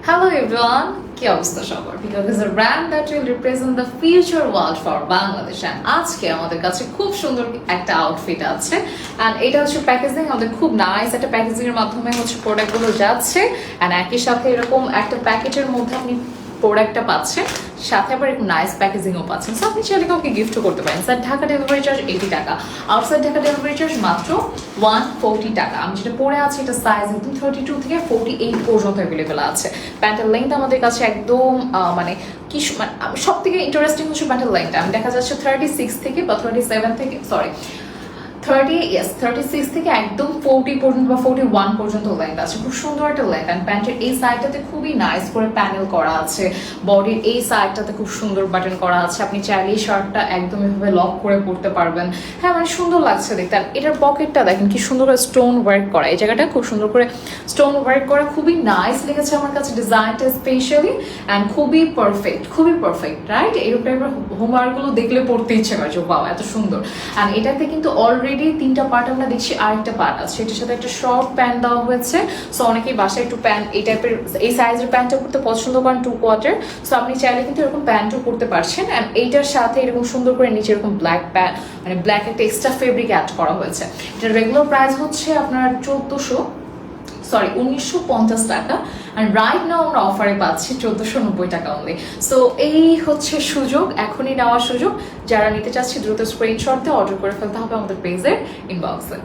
Hello everyone, কি অবস্থা সবার? Because it's a brand that will represent the future world for Bangladesh. And আজকে আমাদের কাছে খুব সুন্দর একটা আউটফিট আছে and এটা হচ্ছে প্যাকেজিং আমাদের খুব নাইস একটা প্যাকেজিং এর মাধ্যমে হচ্ছে প্রোডাক্টগুলো যাচ্ছে and একই সাথে এরকম একটা প্যাকেটের মধ্যে আপনি প্রোডাক্টটা পাচ্ছেন সাথে আবার একটু নাইস প্যাকেজিংও পাচ্ছেন সো আপনি চাইলে কাউকে গিফটও করতে পারেন স্যার ঢাকা ডেলিভারি চার্জ 80 টাকা আউটসাইড ঢাকা ডেলিভারি চার্জ মাত্র 140 টাকা আমি যেটা পরে আছি এটা সাইজ একদম 32 থেকে 48 পর্যন্ত অ্যাভেলেবেল আছে প্যান্টের লেন্থ আমাদের কাছে একদম মানে কি সব থেকে ইন্টারেস্টিং হচ্ছে প্যান্টের লেন্থটা আমি দেখা যাচ্ছে 36 থেকে বা 37 থেকে সরি 36 থেকে একদম 40 পর্যন্ত বা 41 পর্যন্ত লেন্থ আছে খুব সুন্দর একটা লেন্থ এন্ড প্যান্টের এই সাইডটাতে খুবই নাইস করে প্যানেল করা আছে বডির এই সাইডটাতে খুব সুন্দর বাটন করা আছে আপনি চাইলে এই শার্টটা একদম এভাবে লক করে পরতে পারবেন হ্যাঁ মানে সুন্দর লাগছে দেখতে আর এটার পকেটটা দেখেন কি সুন্দর করে স্টোন ওয়ার্ক করা এই জায়গাটা খুব সুন্দর করে স্টোন ওয়ার্ক করা খুবই নাইস লেগেছে আমার কাছে ডিজাইনটা স্পেশালি এন্ড খুবই পারফেক্ট রাইট এরকম টাইপের হোমওয়ার্কগুলো দেখলে পড়তে ইচ্ছে করে যে বাহ এত সুন্দর এন্ড এটাতে কিন্তু অলরেডি তিনটা পার্ট আমরা দেখছি আরেকটা পার্ট আছে এটার সাথে একটা শর্ট প্যান্ট দেওয়া হয়েছে সো অনেকেই বাসায় একটু প্যান্ট এই টাইপের এই সাইজের প্যান্টটা পরতে পছন্দ করেন 2/4 সো আপনি চাইলে কিন্তু এরকম প্যান্টও পরতে পারছেন এন্ড এইটার সাথে এরকম সুন্দর করে নিচে এরকম ব্ল্যাক প্যান্ট মানে ব্ল্যাক একটা এক্সট্রা ফেব্রিক অ্যাড করা হয়েছে এটার রেগুলার প্রাইস হচ্ছে আপনার 1950 টাকা আর রাইট নাও আমরা অফারে পাচ্ছি 1490 টাকা অনলি সো এই হচ্ছে সুযোগ এখনই নেওয়ার সুযোগ যারা নিতে চাচ্ছে দ্রুত স্ক্রিনশট দিয়ে অর্ডার করে ফেলতে হবে আমাদের পেজের ইনবক্সে